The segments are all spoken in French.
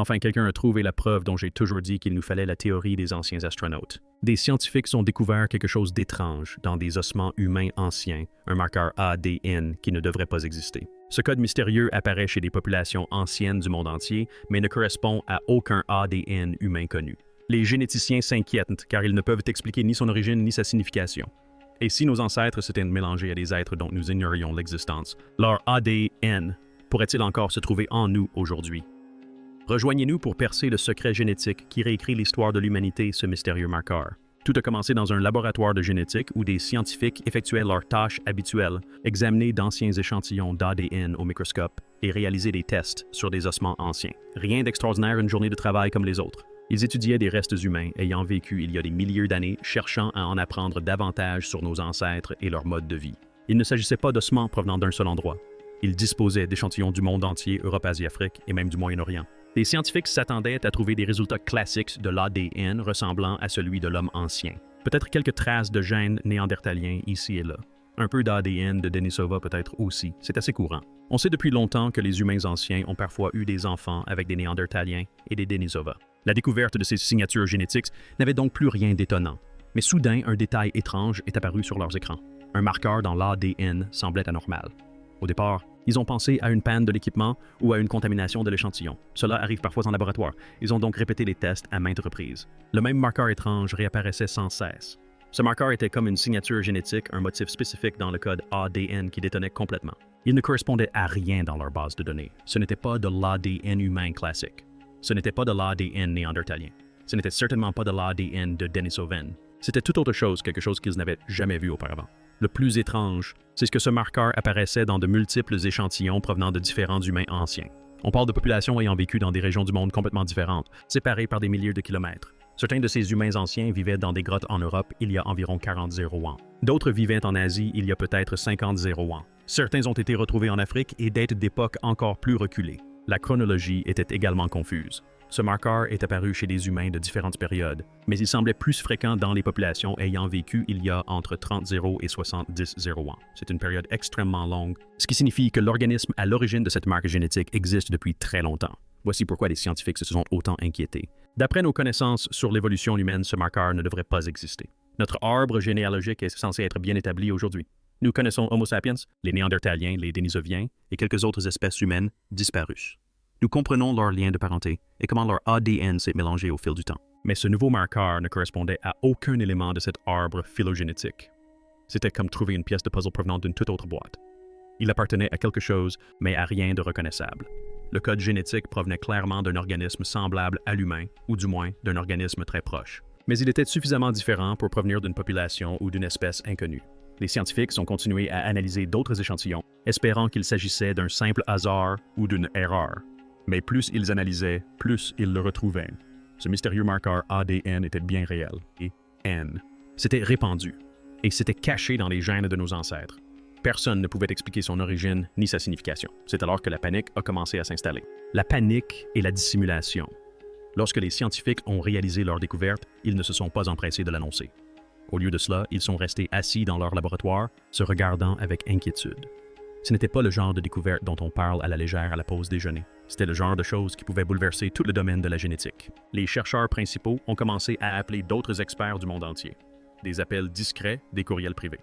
Enfin, quelqu'un a trouvé la preuve dont j'ai toujours dit qu'il nous fallait la théorie des anciens astronautes. Des scientifiques ont découvert quelque chose d'étrange dans des ossements humains anciens, un marqueur ADN qui ne devrait pas exister. Ce code mystérieux apparaît chez des populations anciennes du monde entier, mais ne correspond à aucun ADN humain connu. Les généticiens s'inquiètent car ils ne peuvent expliquer ni son origine ni sa signification. Et si nos ancêtres s'étaient mélangés à des êtres dont nous ignorions l'existence, leur ADN pourrait-il encore se trouver en nous aujourd'hui? Rejoignez-nous pour percer le secret génétique qui réécrit l'histoire de l'humanité, ce mystérieux marqueur. Tout a commencé dans un laboratoire de génétique où des scientifiques effectuaient leurs tâches habituelles, examiner d'anciens échantillons d'ADN au microscope et réaliser des tests sur des ossements anciens. Rien d'extraordinaire, une journée de travail comme les autres. Ils étudiaient des restes humains ayant vécu il y a des milliers d'années, cherchant à en apprendre davantage sur nos ancêtres et leur mode de vie. Il ne s'agissait pas d'ossements provenant d'un seul endroit. Ils disposaient d'échantillons du monde entier, Europe, Asie, Afrique et même du Moyen-Orient. Les scientifiques s'attendaient à trouver des résultats classiques de l'ADN ressemblant à celui de l'homme ancien. Peut-être quelques traces de gènes néandertaliens ici et là. Un peu d'ADN de Denisova peut-être aussi, c'est assez courant. On sait depuis longtemps que les humains anciens ont parfois eu des enfants avec des néandertaliens et des Denisova. La découverte de ces signatures génétiques n'avait donc plus rien d'étonnant. Mais soudain, un détail étrange est apparu sur leurs écrans. Un marqueur dans l'ADN semblait anormal. Au départ, ils ont pensé à une panne de l'équipement ou à une contamination de l'échantillon. Cela arrive parfois en laboratoire. Ils ont donc répété les tests à maintes reprises. Le même marqueur étrange réapparaissait sans cesse. Ce marqueur était comme une signature génétique, un motif spécifique dans le code ADN qui détonnait complètement. Il ne correspondait à rien dans leur base de données. Ce n'était pas de l'ADN humain classique. Ce n'était pas de l'ADN néandertalien. Ce n'était certainement pas de l'ADN de Denisovan. C'était tout autre chose, quelque chose qu'ils n'avaient jamais vu auparavant. Le plus étrange, c'est que ce marqueur apparaissait dans de multiples échantillons provenant de différents humains anciens. On parle de populations ayant vécu dans des régions du monde complètement différentes, séparées par des milliers de kilomètres. Certains de ces humains anciens vivaient dans des grottes en Europe il y a environ 40 000 ans. D'autres vivaient en Asie il y a peut-être 50 000 ans. Certains ont été retrouvés en Afrique et datent d'époques encore plus reculées. La chronologie était également confuse. Ce marqueur est apparu chez des humains de différentes périodes, mais il semblait plus fréquent dans les populations ayant vécu il y a entre 30 0 et 70 0 ans. C'est une période extrêmement longue, ce qui signifie que l'organisme à l'origine de cette marque génétique existe depuis très longtemps. Voici pourquoi les scientifiques se sont autant inquiétés. D'après nos connaissances sur l'évolution humaine, ce marqueur ne devrait pas exister. Notre arbre généalogique est censé être bien établi aujourd'hui. Nous connaissons Homo sapiens, les Néandertaliens, les Denisoviens et quelques autres espèces humaines disparues. Nous comprenons leurs liens de parenté et comment leur ADN s'est mélangé au fil du temps. Mais ce nouveau marqueur ne correspondait à aucun élément de cet arbre phylogénétique. C'était comme trouver une pièce de puzzle provenant d'une toute autre boîte. Il appartenait à quelque chose, mais à rien de reconnaissable. Le code génétique provenait clairement d'un organisme semblable à l'humain, ou du moins d'un organisme très proche. Mais il était suffisamment différent pour provenir d'une population ou d'une espèce inconnue. Les scientifiques ont continué à analyser d'autres échantillons, espérant qu'il s'agissait d'un simple hasard ou d'une erreur. Mais plus ils analysaient, plus ils le retrouvaient. Ce mystérieux marqueur ADN était bien réel, et N. C'était répandu, et c'était caché dans les gènes de nos ancêtres. Personne ne pouvait expliquer son origine ni sa signification. C'est alors que la panique a commencé à s'installer. La panique et la dissimulation. Lorsque les scientifiques ont réalisé leur découverte, ils ne se sont pas empressés de l'annoncer. Au lieu de cela, ils sont restés assis dans leur laboratoire, se regardant avec inquiétude. Ce n'était pas le genre de découverte dont on parle à la légère à la pause déjeuner. C'était le genre de choses qui pouvait bouleverser tout le domaine de la génétique. Les chercheurs principaux ont commencé à appeler d'autres experts du monde entier. Des appels discrets, des courriels privés.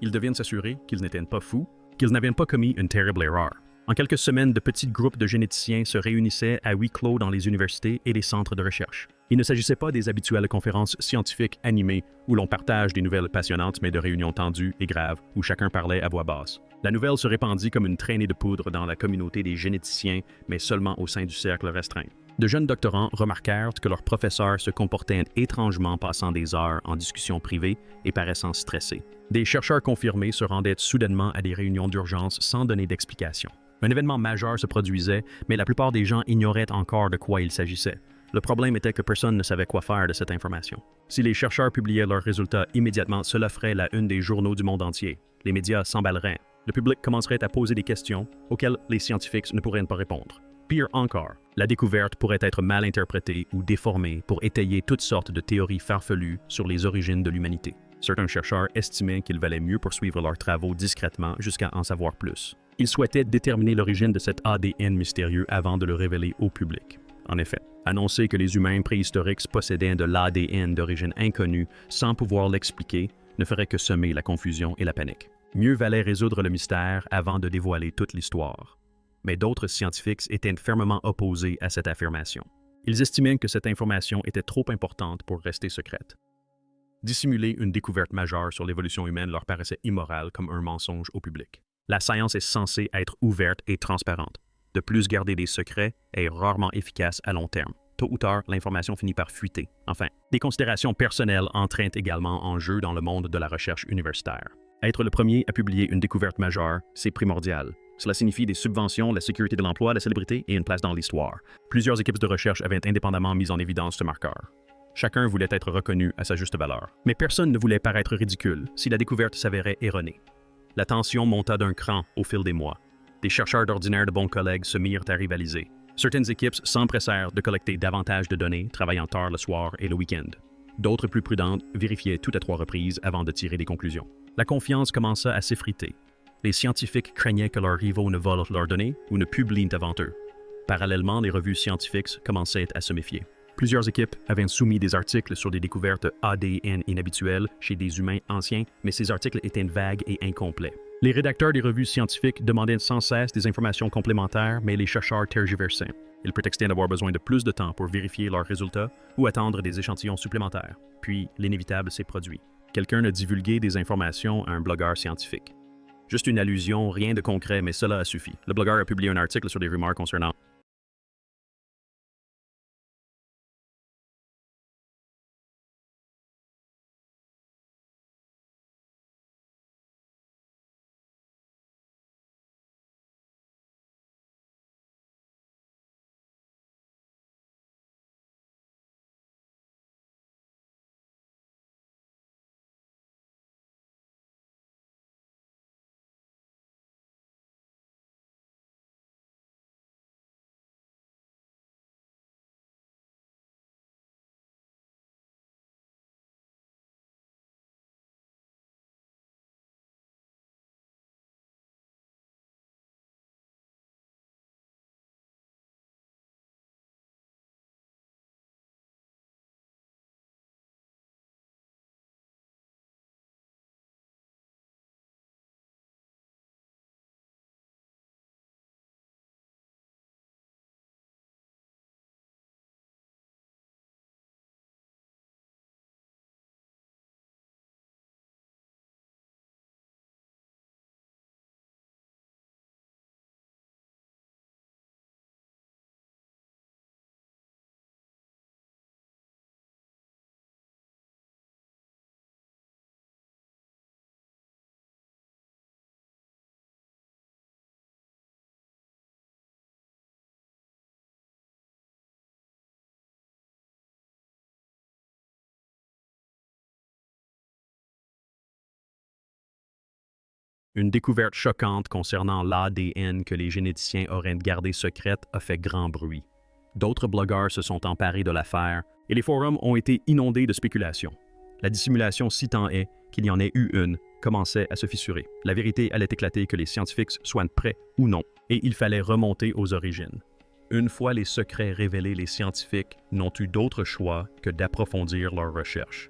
Ils deviennent s'assurer qu'ils n'étaient pas fous, qu'ils n'avaient pas commis une terrible erreur. En quelques semaines, de petits groupes de généticiens se réunissaient à huis clos dans les universités et les centres de recherche. Il ne s'agissait pas des habituelles conférences scientifiques animées où l'on partage des nouvelles passionnantes, mais de réunions tendues et graves où chacun parlait à voix basse. La nouvelle se répandit comme une traînée de poudre dans la communauté des généticiens, mais seulement au sein du cercle restreint. De jeunes doctorants remarquèrent que leurs professeurs se comportaient étrangement, passant des heures en discussion privée et paraissant stressés. Des chercheurs confirmés se rendaient soudainement à des réunions d'urgence sans donner d'explication. Un événement majeur se produisait, mais la plupart des gens ignoraient encore de quoi il s'agissait. Le problème était que personne ne savait quoi faire de cette information. Si les chercheurs publiaient leurs résultats immédiatement, cela ferait la une des journaux du monde entier. Les médias s'emballeraient. Le public commencerait à poser des questions auxquelles les scientifiques ne pourraient pas répondre. Pire encore, la découverte pourrait être mal interprétée ou déformée pour étayer toutes sortes de théories farfelues sur les origines de l'humanité. Certains chercheurs estimaient qu'il valait mieux poursuivre leurs travaux discrètement jusqu'à en savoir plus. Ils souhaitaient déterminer l'origine de cet ADN mystérieux avant de le révéler au public. En effet, annoncer que les humains préhistoriques possédaient de l'ADN d'origine inconnue sans pouvoir l'expliquer ne ferait que semer la confusion et la panique. Mieux valait résoudre le mystère avant de dévoiler toute l'histoire. Mais d'autres scientifiques étaient fermement opposés à cette affirmation. Ils estimaient que cette information était trop importante pour rester secrète. Dissimuler une découverte majeure sur l'évolution humaine leur paraissait immoral comme un mensonge au public. La science est censée être ouverte et transparente. De plus, garder des secrets est rarement efficace à long terme. Tôt ou tard, l'information finit par fuiter. Enfin, des considérations personnelles entraînent également en jeu dans le monde de la recherche universitaire. Être le premier à publier une découverte majeure, c'est primordial. Cela signifie des subventions, la sécurité de l'emploi, la célébrité et une place dans l'histoire. Plusieurs équipes de recherche avaient indépendamment mis en évidence ce marqueur. Chacun voulait être reconnu à sa juste valeur. Mais personne ne voulait paraître ridicule si la découverte s'avérait erronée. La tension monta d'un cran au fil des mois. Des chercheurs d'ordinaire de bons collègues se mirent à rivaliser. Certaines équipes s'empressèrent de collecter davantage de données, travaillant tard le soir et le week-end. D'autres, plus prudentes, vérifiaient tout à 3 reprises avant de tirer des conclusions. La confiance commença à s'effriter. Les scientifiques craignaient que leurs rivaux ne volent leurs données ou ne publient avant eux. Parallèlement, les revues scientifiques commençaient à se méfier. Plusieurs équipes avaient soumis des articles sur des découvertes ADN inhabituelles chez des humains anciens, mais ces articles étaient vagues et incomplets. Les rédacteurs des revues scientifiques demandaient sans cesse des informations complémentaires, mais les chercheurs tergiversaient. Ils prétextaient d'avoir besoin de plus de temps pour vérifier leurs résultats ou attendre des échantillons supplémentaires. Puis, l'inévitable s'est produit. Quelqu'un a divulgué des informations à un blogueur scientifique. Juste une allusion, rien de concret, mais cela a suffi. Le blogueur a publié un article sur des rumeurs concernant une découverte choquante concernant l'ADN que les généticiens auraient gardé secrète a fait grand bruit. D'autres blogueurs se sont emparés de l'affaire et les forums ont été inondés de spéculations. La dissimulation, si tant est qu'il y en ait eu une, commençait à se fissurer. La vérité allait éclater que les scientifiques soient prêts ou non, et il fallait remonter aux origines. Une fois les secrets révélés, les scientifiques n'ont eu d'autre choix que d'approfondir leurs recherches.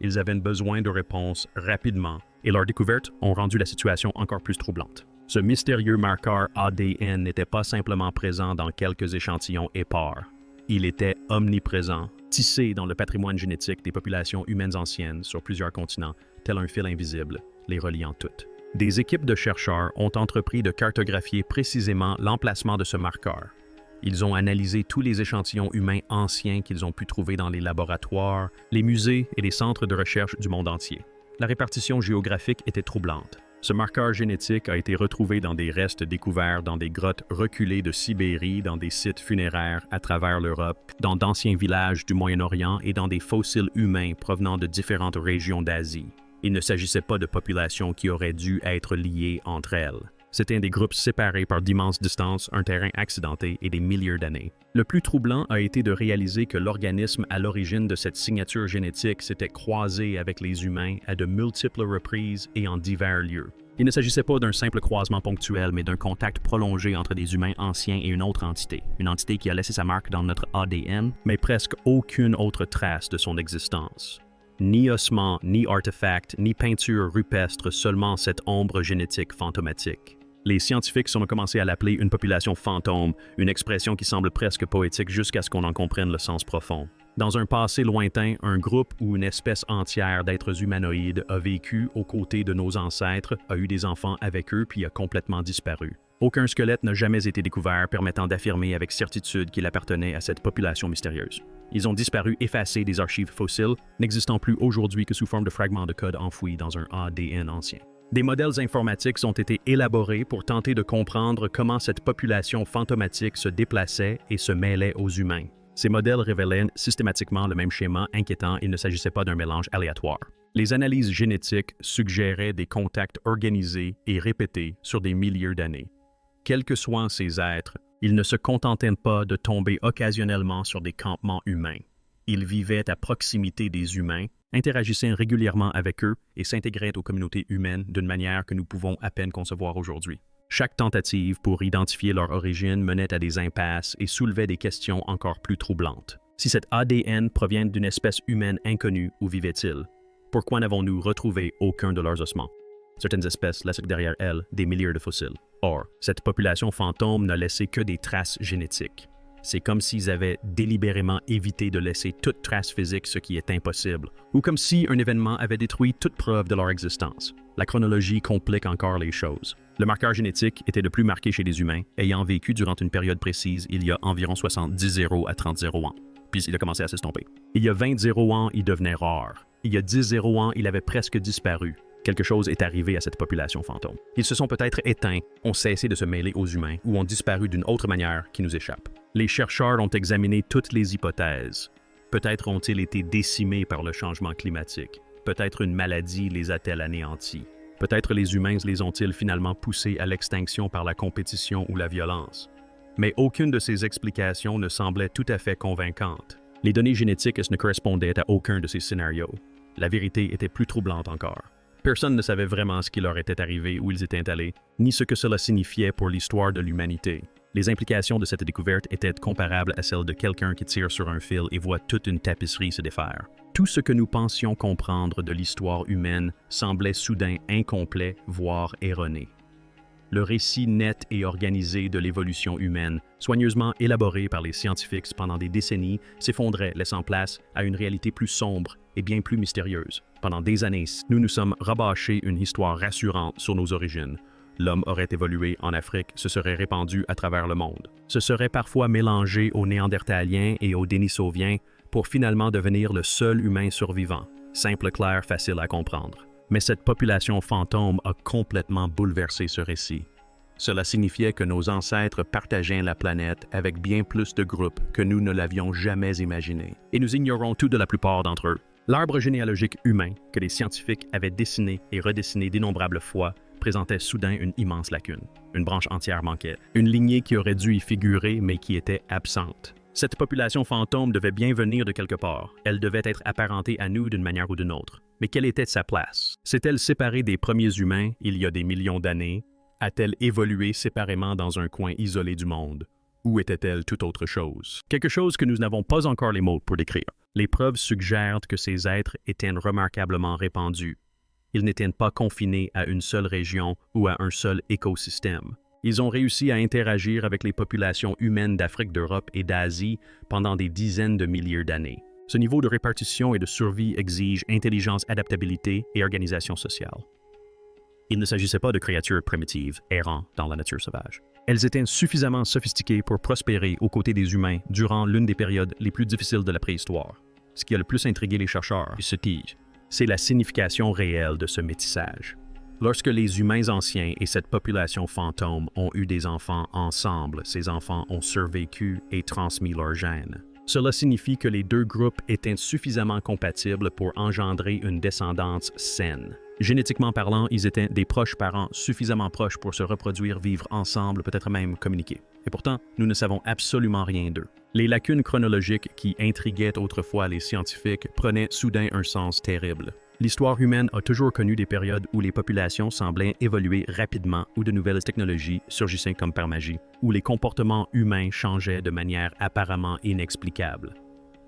Ils avaient besoin de réponses rapidement, et leurs découvertes ont rendu la situation encore plus troublante. Ce mystérieux marqueur ADN n'était pas simplement présent dans quelques échantillons épars. Il était omniprésent, tissé dans le patrimoine génétique des populations humaines anciennes sur plusieurs continents, tel un fil invisible, les reliant toutes. Des équipes de chercheurs ont entrepris de cartographier précisément l'emplacement de ce marqueur. Ils ont analysé tous les échantillons humains anciens qu'ils ont pu trouver dans les laboratoires, les musées et les centres de recherche du monde entier. La répartition géographique était troublante. Ce marqueur génétique a été retrouvé dans des restes découverts dans des grottes reculées de Sibérie, dans des sites funéraires à travers l'Europe, dans d'anciens villages du Moyen-Orient et dans des fossiles humains provenant de différentes régions d'Asie. Il ne s'agissait pas de populations qui auraient dû être liées entre elles. C'étaient des groupes séparés par d'immenses distances, un terrain accidenté et des milliers d'années. Le plus troublant a été de réaliser que l'organisme à l'origine de cette signature génétique s'était croisé avec les humains à de multiples reprises et en divers lieux. Il ne s'agissait pas d'un simple croisement ponctuel, mais d'un contact prolongé entre des humains anciens et une autre entité. Une entité qui a laissé sa marque dans notre ADN, mais presque aucune autre trace de son existence. Ni ossements, ni artefacts, ni peinture rupestre, seulement cette ombre génétique fantomatique. Les scientifiques ont commencé à l'appeler une population fantôme, une expression qui semble presque poétique jusqu'à ce qu'on en comprenne le sens profond. Dans un passé lointain, un groupe ou une espèce entière d'êtres humanoïdes a vécu aux côtés de nos ancêtres, a eu des enfants avec eux puis a complètement disparu. Aucun squelette n'a jamais été découvert permettant d'affirmer avec certitude qu'il appartenait à cette population mystérieuse. Ils ont disparu effacés des archives fossiles, n'existant plus aujourd'hui que sous forme de fragments de code enfouis dans un ADN ancien. Des modèles informatiques ont été élaborés pour tenter de comprendre comment cette population fantomatique se déplaçait et se mêlait aux humains. Ces modèles révélaient systématiquement le même schéma inquiétant, il ne s'agissait pas d'un mélange aléatoire. Les analyses génétiques suggéraient des contacts organisés et répétés sur des milliers d'années. Quels que soient ces êtres, ils ne se contentaient pas de tomber occasionnellement sur des campements humains. Ils vivaient à proximité des humains, interagissaient régulièrement avec eux et s'intégraient aux communautés humaines d'une manière que nous pouvons à peine concevoir aujourd'hui. Chaque tentative pour identifier leur origine menait à des impasses et soulevait des questions encore plus troublantes. Si cet ADN provient d'une espèce humaine inconnue, où vivait-il? Pourquoi n'avons-nous retrouvé aucun de leurs ossements? Certaines espèces laissent derrière elles des milliers de fossiles. Or, cette population fantôme n'a laissé que des traces génétiques. C'est comme s'ils avaient délibérément évité de laisser toute trace physique, ce qui est impossible, ou comme si un événement avait détruit toute preuve de leur existence. La chronologie complique encore les choses. Le marqueur génétique était le plus marqué chez les humains, ayant vécu durant une période précise il y a environ 70 0 à 30 0 ans. Puis il a commencé à s'estomper. Il y a 20 0 ans, il devenait rare. Il y a 10 0 ans, il avait presque disparu. Quelque chose est arrivé à cette population fantôme. Ils se sont peut-être éteints, ont cessé de se mêler aux humains ou ont disparu d'une autre manière qui nous échappe. Les chercheurs ont examiné toutes les hypothèses. Peut-être ont-ils été décimés par le changement climatique. Peut-être une maladie les a-t-elle anéantis. Peut-être les humains les ont-ils finalement poussés à l'extinction par la compétition ou la violence. Mais aucune de ces explications ne semblait tout à fait convaincante. Les données génétiques ne correspondaient à aucun de ces scénarios. La vérité était plus troublante encore. Personne ne savait vraiment ce qui leur était arrivé, où ils étaient allés, ni ce que cela signifiait pour l'histoire de l'humanité. Les implications de cette découverte étaient comparables à celles de quelqu'un qui tire sur un fil et voit toute une tapisserie se défaire. Tout ce que nous pensions comprendre de l'histoire humaine semblait soudain incomplet, voire erroné. Le récit net et organisé de l'évolution humaine, soigneusement élaboré par les scientifiques pendant des décennies, s'effondrait, laissant place à une réalité plus sombre et bien plus mystérieuse. Pendant des années, nous nous sommes rabâchés une histoire rassurante sur nos origines. L'homme aurait évolué en Afrique, se serait répandu à travers le monde. Se serait parfois mélangé aux Néandertaliens et aux Denisoviens pour finalement devenir le seul humain survivant. Simple, clair, facile à comprendre. Mais cette population fantôme a complètement bouleversé ce récit. Cela signifiait que nos ancêtres partageaient la planète avec bien plus de groupes que nous ne l'avions jamais imaginé. Et nous ignorons tout de la plupart d'entre eux. L'arbre généalogique humain que les scientifiques avaient dessiné et redessiné d'innombrables fois présentait soudain une immense lacune. Une branche entière manquait. Une lignée qui aurait dû y figurer mais qui était absente. Cette population fantôme devait bien venir de quelque part. Elle devait être apparentée à nous d'une manière ou d'une autre. Mais quelle était sa place? S'est-elle séparée des premiers humains il y a des millions d'années? A-t-elle évolué séparément dans un coin isolé du monde? Ou était-elle tout autre chose? Quelque chose que nous n'avons pas encore les mots pour décrire. Les preuves suggèrent que ces êtres étaient remarquablement répandus. Ils n'étaient pas confinés à une seule région ou à un seul écosystème. Ils ont réussi à interagir avec les populations humaines d'Afrique, d'Europe et d'Asie pendant des dizaines de milliers d'années. Ce niveau de répartition et de survie exige intelligence, adaptabilité et organisation sociale. Il ne s'agissait pas de créatures primitives, errant dans la nature sauvage. Elles étaient suffisamment sophistiquées pour prospérer aux côtés des humains durant l'une des périodes les plus difficiles de la préhistoire. Ce qui a le plus intrigué les chercheurs, c'est la signification réelle de ce métissage. Lorsque les humains anciens et cette population fantôme ont eu des enfants ensemble, ces enfants ont survécu et transmis leurs gènes. Cela signifie que les deux groupes étaient suffisamment compatibles pour engendrer une descendance saine. Génétiquement parlant, ils étaient des proches parents suffisamment proches pour se reproduire, vivre ensemble, peut-être même communiquer. Et pourtant, nous ne savons absolument rien d'eux. Les lacunes chronologiques qui intriguaient autrefois les scientifiques prenaient soudain un sens terrible. L'histoire humaine a toujours connu des périodes où les populations semblaient évoluer rapidement, où de nouvelles technologies surgissaient comme par magie, où les comportements humains changeaient de manière apparemment inexplicable.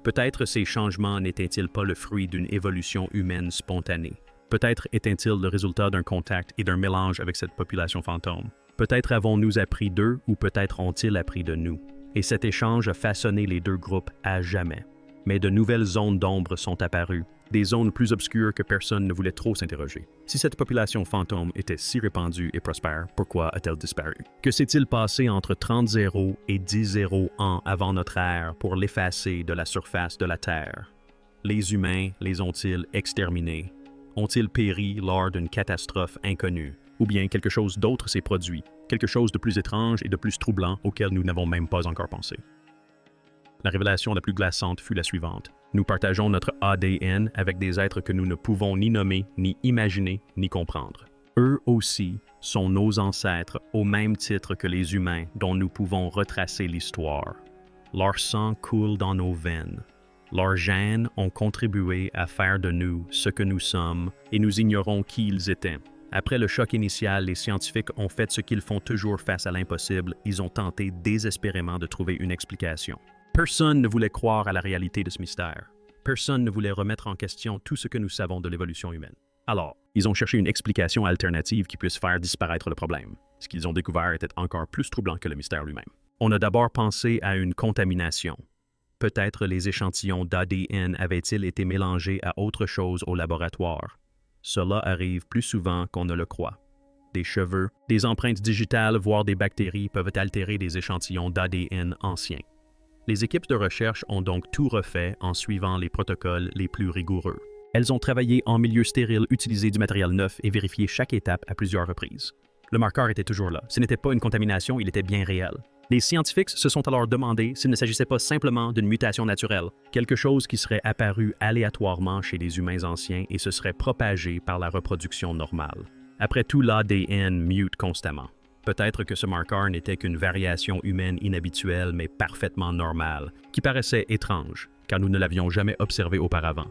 Peut-être ces changements n'étaient-ils pas le fruit d'une évolution humaine spontanée. Peut-être étaient-ils le résultat d'un contact et d'un mélange avec cette population fantôme. Peut-être avons-nous appris d'eux ou peut-être ont-ils appris de nous. Et cet échange a façonné les deux groupes à jamais. Mais de nouvelles zones d'ombre sont apparues, des zones plus obscures que personne ne voulait trop s'interroger. Si cette population fantôme était si répandue et prospère, pourquoi a-t-elle disparu? Que s'est-il passé entre 30 et 10 ans avant notre ère pour l'effacer de la surface de la Terre? Les humains les ont-ils exterminés? Ont-ils péri lors d'une catastrophe inconnue? Ou bien quelque chose d'autre s'est produit, quelque chose de plus étrange et de plus troublant auquel nous n'avons même pas encore pensé? La révélation la plus glaçante fut la suivante. Nous partageons notre ADN avec des êtres que nous ne pouvons ni nommer, ni imaginer, ni comprendre. Eux aussi sont nos ancêtres au même titre que les humains dont nous pouvons retracer l'histoire. Leur sang coule dans nos veines. Leurs gènes ont contribué à faire de nous ce que nous sommes et nous ignorons qui ils étaient. Après le choc initial, les scientifiques ont fait ce qu'ils font toujours face à l'impossible, ils ont tenté désespérément de trouver une explication. Personne ne voulait croire à la réalité de ce mystère. Personne ne voulait remettre en question tout ce que nous savons de l'évolution humaine. Alors, ils ont cherché une explication alternative qui puisse faire disparaître le problème. Ce qu'ils ont découvert était encore plus troublant que le mystère lui-même. On a d'abord pensé à une contamination. Peut-être les échantillons d'ADN avaient-ils été mélangés à autre chose au laboratoire. Cela arrive plus souvent qu'on ne le croit. Des cheveux, des empreintes digitales, voire des bactéries peuvent altérer des échantillons d'ADN anciens. Les équipes de recherche ont donc tout refait en suivant les protocoles les plus rigoureux. Elles ont travaillé en milieu stérile, utilisé du matériel neuf et vérifié chaque étape à plusieurs reprises. Le marqueur était toujours là. Ce n'était pas une contamination, il était bien réel. Les scientifiques se sont alors demandé s'il ne s'agissait pas simplement d'une mutation naturelle, quelque chose qui serait apparu aléatoirement chez les humains anciens et se serait propagé par la reproduction normale. Après tout, l'ADN mute constamment. Peut-être que ce marqueur n'était qu'une variation humaine inhabituelle mais parfaitement normale, qui paraissait étrange, car nous ne l'avions jamais observé auparavant.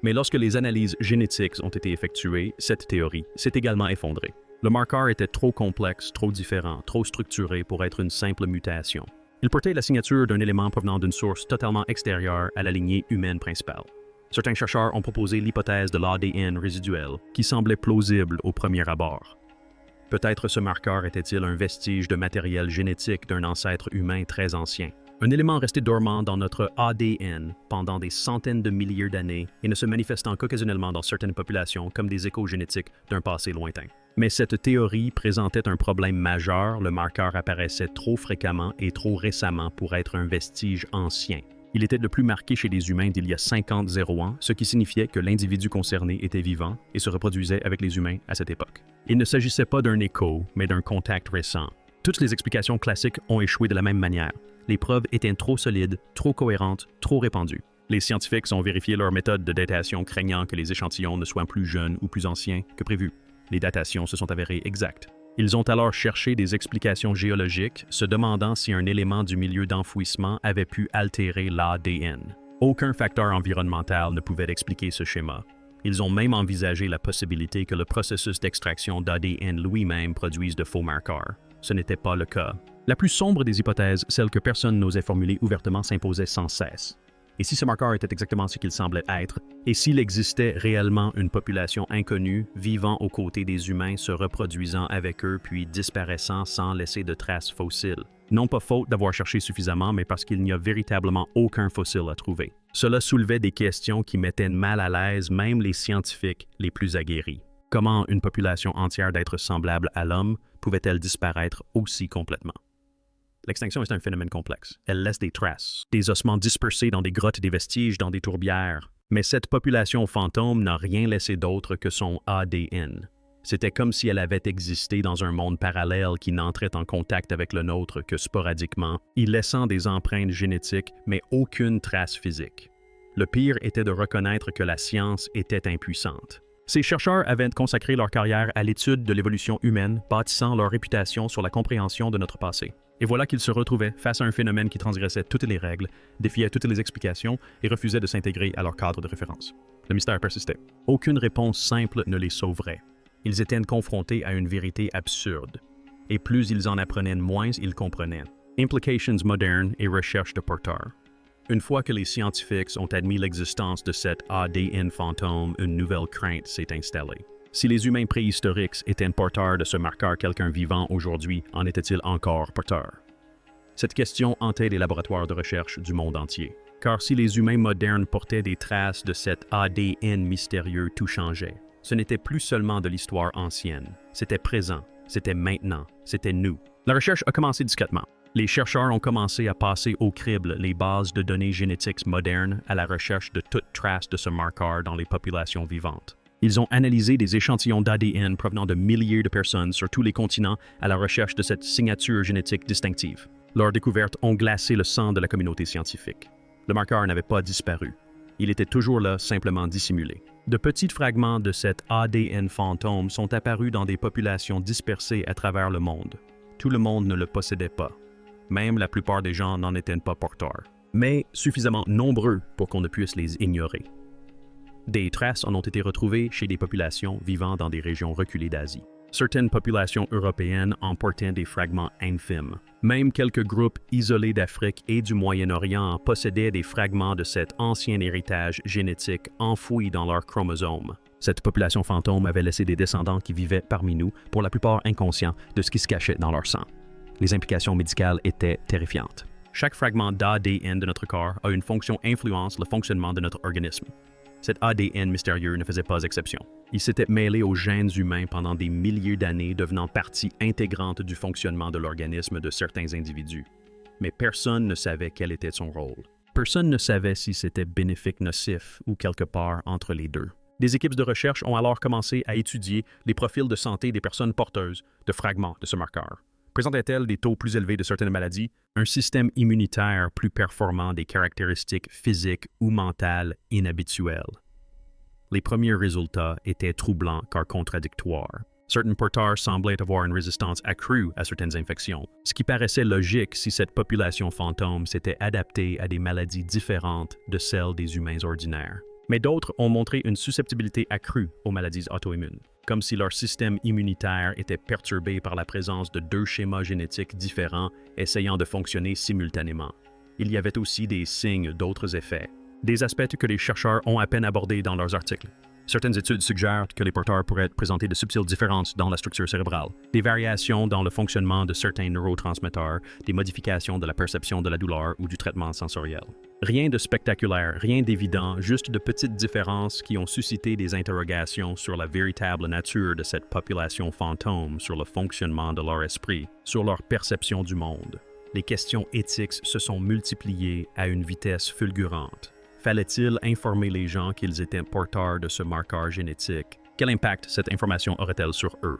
Mais lorsque les analyses génétiques ont été effectuées, cette théorie s'est également effondrée. Le marqueur était trop complexe, trop différent, trop structuré pour être une simple mutation. Il portait la signature d'un élément provenant d'une source totalement extérieure à la lignée humaine principale. Certains chercheurs ont proposé l'hypothèse de l'ADN résiduel, qui semblait plausible au premier abord. Peut-être ce marqueur était-il un vestige de matériel génétique d'un ancêtre humain très ancien. Un élément resté dormant dans notre ADN pendant des centaines de milliers d'années et ne se manifestant qu'occasionnellement dans certaines populations comme des échos génétiques d'un passé lointain. Mais cette théorie présentait un problème majeur, le marqueur apparaissait trop fréquemment et trop récemment pour être un vestige ancien. Il était le plus marqué chez les humains d'il y a 50 ans, ce qui signifiait que l'individu concerné était vivant et se reproduisait avec les humains à cette époque. Il ne s'agissait pas d'un écho, mais d'un contact récent. Toutes les explications classiques ont échoué de la même manière. Les preuves étaient trop solides, trop cohérentes, trop répandues. Les scientifiques ont vérifié leur méthode de datation craignant que les échantillons ne soient plus jeunes ou plus anciens que prévu. Les datations se sont avérées exactes. Ils ont alors cherché des explications géologiques, se demandant si un élément du milieu d'enfouissement avait pu altérer l'ADN. Aucun facteur environnemental ne pouvait expliquer ce schéma. Ils ont même envisagé la possibilité que le processus d'extraction d'ADN lui-même produise de faux marqueurs. Ce n'était pas le cas. La plus sombre des hypothèses, celle que personne n'osait formuler ouvertement, s'imposait sans cesse. Et si ce marqueur était exactement ce qu'il semblait être, et s'il existait réellement une population inconnue vivant aux côtés des humains, se reproduisant avec eux puis disparaissant sans laisser de traces fossiles? Non pas faute d'avoir cherché suffisamment, mais parce qu'il n'y a véritablement aucun fossile à trouver. Cela soulevait des questions qui mettaient mal à l'aise même les scientifiques les plus aguerris. Comment une population entière d'êtres semblables à l'homme pouvait-elle disparaître aussi complètement? L'extinction est un phénomène complexe. Elle laisse des traces, des ossements dispersés dans des grottes et des vestiges dans des tourbières. Mais cette population fantôme n'a rien laissé d'autre que son ADN. C'était comme si elle avait existé dans un monde parallèle qui n'entrait en contact avec le nôtre que sporadiquement, y laissant des empreintes génétiques mais aucune trace physique. Le pire était de reconnaître que la science était impuissante. Ces chercheurs avaient consacré leur carrière à l'étude de l'évolution humaine, bâtissant leur réputation sur la compréhension de notre passé. Et voilà qu'il se retrouvait face à un phénomène qui transgressait toutes les règles, défiait toutes les explications et refusait de s'intégrer à leur cadre de référence. Le mystère persistait. Aucune réponse simple ne les sauverait. Ils étaient confrontés à une vérité absurde. Et plus ils en apprenaient, moins ils comprenaient. Implications modernes et recherche de porteurs. Une fois que les scientifiques ont admis l'existence de cet ADN fantôme, une nouvelle crainte s'est installée. Si les humains préhistoriques étaient porteurs de ce marqueur, quelqu'un vivant aujourd'hui en était-il encore porteur? Cette question hantait les laboratoires de recherche du monde entier. Car si les humains modernes portaient des traces de cet ADN mystérieux, tout changeait. Ce n'était plus seulement de l'histoire ancienne. C'était présent, c'était maintenant, c'était nous. La recherche a commencé discrètement. Les chercheurs ont commencé à passer au crible les bases de données génétiques modernes à la recherche de toute trace de ce marqueur dans les populations vivantes. Ils ont analysé des échantillons d'ADN provenant de milliers de personnes sur tous les continents à la recherche de cette signature génétique distinctive. Leurs découvertes ont glacé le sang de la communauté scientifique. Le marqueur n'avait pas disparu. Il était toujours là, simplement dissimulé. De petits fragments de cet ADN fantôme sont apparus dans des populations dispersées à travers le monde. Tout le monde ne le possédait pas. Même la plupart des gens n'en étaient pas porteurs. Mais suffisamment nombreux pour qu'on ne puisse les ignorer. Des traces en ont été retrouvées chez des populations vivant dans des régions reculées d'Asie. Certaines populations européennes en portaient des fragments infimes. Même quelques groupes isolés d'Afrique et du Moyen-Orient possédaient des fragments de cet ancien héritage génétique enfoui dans leurs chromosomes. Cette population fantôme avait laissé des descendants qui vivaient parmi nous, pour la plupart inconscients de ce qui se cachait dans leur sang. Les implications médicales étaient terrifiantes. Chaque fragment d'ADN de notre corps a une fonction influence le fonctionnement de notre organisme. Cet ADN mystérieux ne faisait pas exception. Il s'était mêlé aux gènes humains pendant des milliers d'années, devenant partie intégrante du fonctionnement de l'organisme de certains individus. Mais personne ne savait quel était son rôle. Personne ne savait si c'était bénéfique, nocif ou quelque part entre les deux. Des équipes de recherche ont alors commencé à étudier les profils de santé des personnes porteuses de fragments de ce marqueur. Présentaient-elles des taux plus élevés de certaines maladies, un système immunitaire plus performant, des caractéristiques physiques ou mentales inhabituelles? Les premiers résultats étaient troublants car contradictoires. Certains porteurs semblaient avoir une résistance accrue à certaines infections, ce qui paraissait logique si cette population fantôme s'était adaptée à des maladies différentes de celles des humains ordinaires. Mais d'autres ont montré une susceptibilité accrue aux maladies auto-immunes, comme si leur système immunitaire était perturbé par la présence de deux schémas génétiques différents essayant de fonctionner simultanément. Il y avait aussi des signes d'autres effets, des aspects que les chercheurs ont à peine abordés dans leurs articles. Certaines études suggèrent que les porteurs pourraient présenter de subtiles différences dans la structure cérébrale, des variations dans le fonctionnement de certains neurotransmetteurs, des modifications de la perception de la douleur ou du traitement sensoriel. Rien de spectaculaire, rien d'évident, juste de petites différences qui ont suscité des interrogations sur la véritable nature de cette population fantôme, sur le fonctionnement de leur esprit, sur leur perception du monde. Les questions éthiques se sont multipliées à une vitesse fulgurante. Fallait-il informer les gens qu'ils étaient porteurs de ce marqueur génétique? Quel impact cette information aurait-elle sur eux?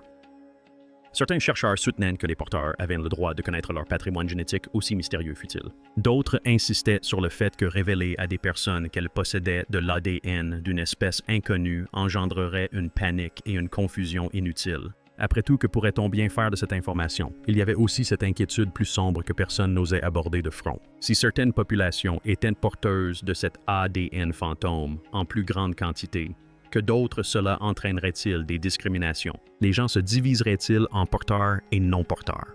Certains chercheurs soutenaient que les porteurs avaient le droit de connaître leur patrimoine génétique, aussi mystérieux fût-il. D'autres insistaient sur le fait que révéler à des personnes qu'elles possédaient de l'ADN d'une espèce inconnue engendrerait une panique et une confusion inutiles. Après tout, que pourrait-on bien faire de cette information? Il y avait aussi cette inquiétude plus sombre que personne n'osait aborder de front. Si certaines populations étaient porteuses de cet ADN fantôme en plus grande quantité, que d'autres cela entraînerait-il des discriminations? Les gens se diviseraient-ils en porteurs et non-porteurs?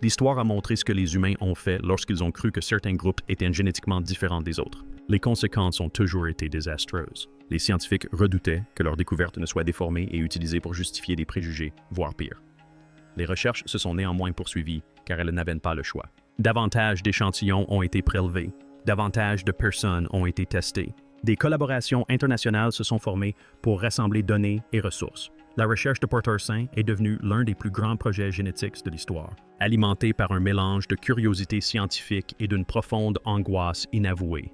L'histoire a montré ce que les humains ont fait lorsqu'ils ont cru que certains groupes étaient génétiquement différents des autres. Les conséquences ont toujours été désastreuses. Les scientifiques redoutaient que leurs découvertes ne soient déformées et utilisées pour justifier des préjugés, voire pire. Les recherches se sont néanmoins poursuivies car elles n'avaient pas le choix. Davantage d'échantillons ont été prélevés, davantage de personnes ont été testées. Des collaborations internationales se sont formées pour rassembler données et ressources. La recherche de porteurs sains est devenue l'un des plus grands projets génétiques de l'histoire, alimenté par un mélange de curiosité scientifique et d'une profonde angoisse inavouée.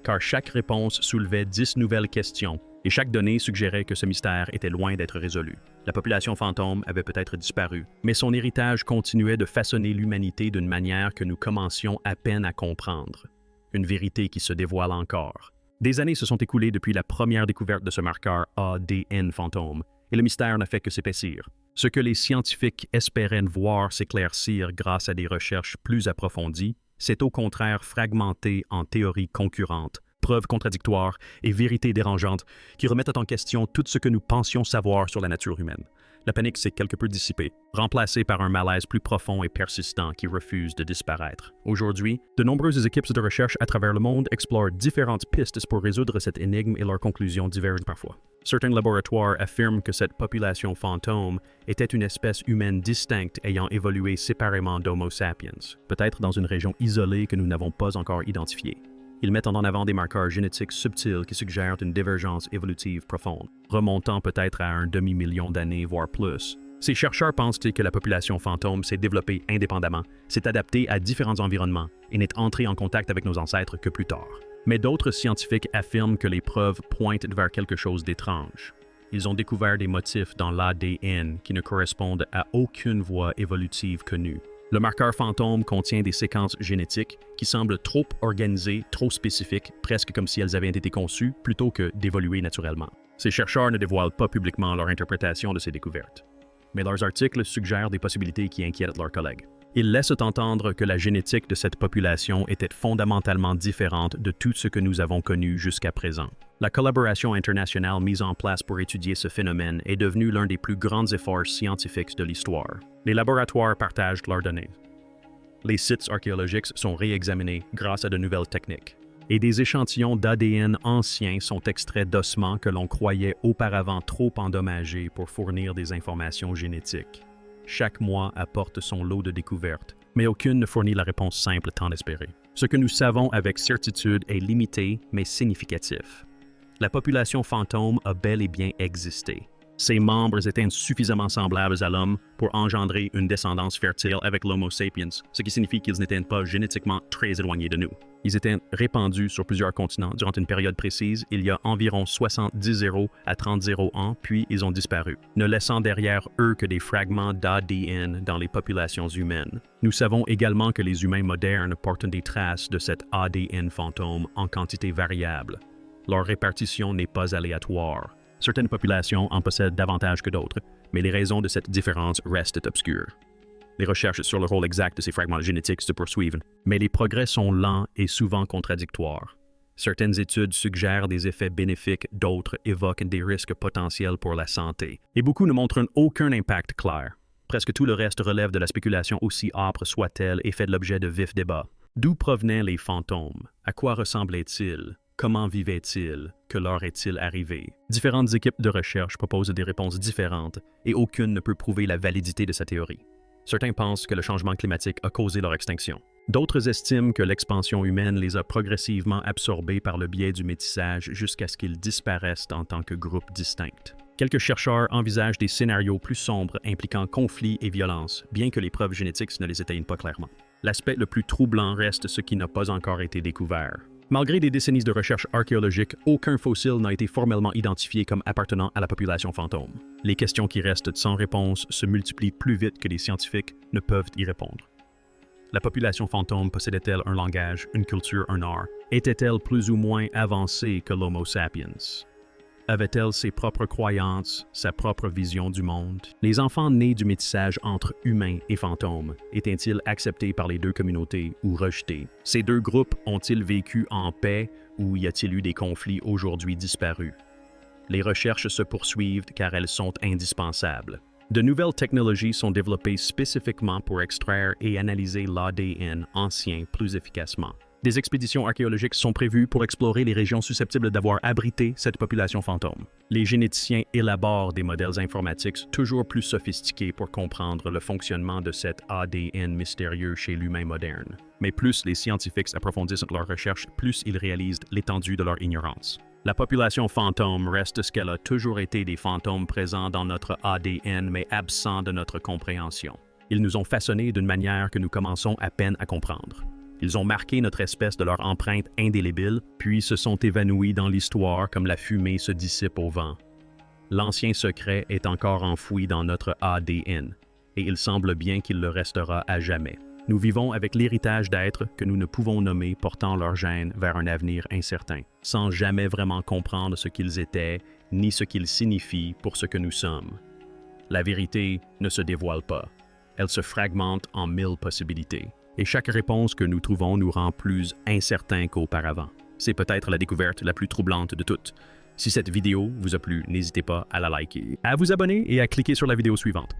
Car chaque réponse soulevait 10 nouvelles questions, et chaque donnée suggérait que ce mystère était loin d'être résolu. La population fantôme avait peut-être disparu, mais son héritage continuait de façonner l'humanité d'une manière que nous commencions à peine à comprendre. Une vérité qui se dévoile encore. Des années se sont écoulées depuis la première découverte de ce marqueur ADN fantôme, et le mystère n'a fait que s'épaissir. Ce que les scientifiques espéraient voir s'éclaircir grâce à des recherches plus approfondies, c'est au contraire fragmenté en théories concurrentes, preuves contradictoires et vérités dérangeantes qui remettent en question tout ce que nous pensions savoir sur la nature humaine. La panique s'est quelque peu dissipée, remplacée par un malaise plus profond et persistant qui refuse de disparaître. Aujourd'hui, de nombreuses équipes de recherche à travers le monde explorent différentes pistes pour résoudre cette énigme et leurs conclusions divergent parfois. Certains laboratoires affirment que cette population fantôme était une espèce humaine distincte ayant évolué séparément d'Homo sapiens, peut-être dans une région isolée que nous n'avons pas encore identifiée. Ils mettent en avant des marqueurs génétiques subtils qui suggèrent une divergence évolutive profonde, remontant peut-être à un demi-million d'années, voire plus. Ces chercheurs pensent que la population fantôme s'est développée indépendamment, s'est adaptée à différents environnements et n'est entrée en contact avec nos ancêtres que plus tard. Mais d'autres scientifiques affirment que les preuves pointent vers quelque chose d'étrange. Ils ont découvert des motifs dans l'ADN qui ne correspondent à aucune voie évolutive connue. Le marqueur fantôme contient des séquences génétiques qui semblent trop organisées, trop spécifiques, presque comme si elles avaient été conçues plutôt que d'évoluer naturellement. Ces chercheurs ne dévoilent pas publiquement leur interprétation de ces découvertes, mais leurs articles suggèrent des possibilités qui inquiètent leurs collègues. Ils laissent entendre que la génétique de cette population était fondamentalement différente de tout ce que nous avons connu jusqu'à présent. La collaboration internationale mise en place pour étudier ce phénomène est devenue l'un des plus grands efforts scientifiques de l'histoire. Les laboratoires partagent leurs données. Les sites archéologiques sont réexaminés grâce à de nouvelles techniques. Et des échantillons d'ADN anciens sont extraits d'ossements que l'on croyait auparavant trop endommagés pour fournir des informations génétiques. Chaque mois apporte son lot de découvertes, mais aucune ne fournit la réponse simple tant espérée. Ce que nous savons avec certitude est limité, mais significatif. La population fantôme a bel et bien existé. Ses membres étaient suffisamment semblables à l'homme pour engendrer une descendance fertile avec l'Homo sapiens, ce qui signifie qu'ils n'étaient pas génétiquement très éloignés de nous. Ils étaient répandus sur plusieurs continents durant une période précise, il y a environ 70 à 30 ans, puis ils ont disparu, ne laissant derrière eux que des fragments d'ADN dans les populations humaines. Nous savons également que les humains modernes portent des traces de cet ADN fantôme en quantité variable. Leur répartition n'est pas aléatoire. Certaines populations en possèdent davantage que d'autres, mais les raisons de cette différence restent obscures. Les recherches sur le rôle exact de ces fragments génétiques se poursuivent, mais les progrès sont lents et souvent contradictoires. Certaines études suggèrent des effets bénéfiques, d'autres évoquent des risques potentiels pour la santé, et beaucoup ne montrent aucun impact clair. Presque tout le reste relève de la spéculation aussi âpre soit-elle et fait l'objet de vifs débats. D'où provenaient les fantômes? À quoi ressemblaient-ils? Comment vivaient-ils? Que leur est-il arrivé? Différentes équipes de recherche proposent des réponses différentes et aucune ne peut prouver la validité de sa théorie. Certains pensent que le changement climatique a causé leur extinction. D'autres estiment que l'expansion humaine les a progressivement absorbés par le biais du métissage jusqu'à ce qu'ils disparaissent en tant que groupe distinct. Quelques chercheurs envisagent des scénarios plus sombres impliquant conflits et violence, bien que les preuves génétiques ne les éteignent pas clairement. L'aspect le plus troublant reste ce qui n'a pas encore été découvert. Malgré des décennies de recherche archéologique, aucun fossile n'a été formellement identifié comme appartenant à la population fantôme. Les questions qui restent sans réponse se multiplient plus vite que les scientifiques ne peuvent y répondre. La population fantôme possédait-elle un langage, une culture, un art? Était-elle plus ou moins avancée que l'Homo sapiens? Avait-elle ses propres croyances, sa propre vision du monde? Les enfants nés du métissage entre humains et fantômes étaient-ils acceptés par les deux communautés ou rejetés? Ces deux groupes ont-ils vécu en paix ou y a-t-il eu des conflits aujourd'hui disparus? Les recherches se poursuivent car elles sont indispensables. De nouvelles technologies sont développées spécifiquement pour extraire et analyser l'ADN ancien plus efficacement. Des expéditions archéologiques sont prévues pour explorer les régions susceptibles d'avoir abrité cette population fantôme. Les généticiens élaborent des modèles informatiques toujours plus sophistiqués pour comprendre le fonctionnement de cet ADN mystérieux chez l'humain moderne. Mais plus les scientifiques approfondissent leurs recherches, plus ils réalisent l'étendue de leur ignorance. La population fantôme reste ce qu'elle a toujours été, des fantômes présents dans notre ADN mais absents de notre compréhension. Ils nous ont façonnés d'une manière que nous commençons à peine à comprendre. Ils ont marqué notre espèce de leur empreinte indélébile, puis se sont évanouis dans l'histoire comme la fumée se dissipe au vent. L'ancien secret est encore enfoui dans notre ADN, et il semble bien qu'il le restera à jamais. Nous vivons avec l'héritage d'êtres que nous ne pouvons nommer portant leur gène vers un avenir incertain, sans jamais vraiment comprendre ce qu'ils étaient, ni ce qu'ils signifient pour ce que nous sommes. La vérité ne se dévoile pas. Elle se fragmente en 1000 possibilités. Et chaque réponse que nous trouvons nous rend plus incertains qu'auparavant. C'est peut-être la découverte la plus troublante de toutes. Si cette vidéo vous a plu, n'hésitez pas à la liker, à vous abonner et à cliquer sur la vidéo suivante.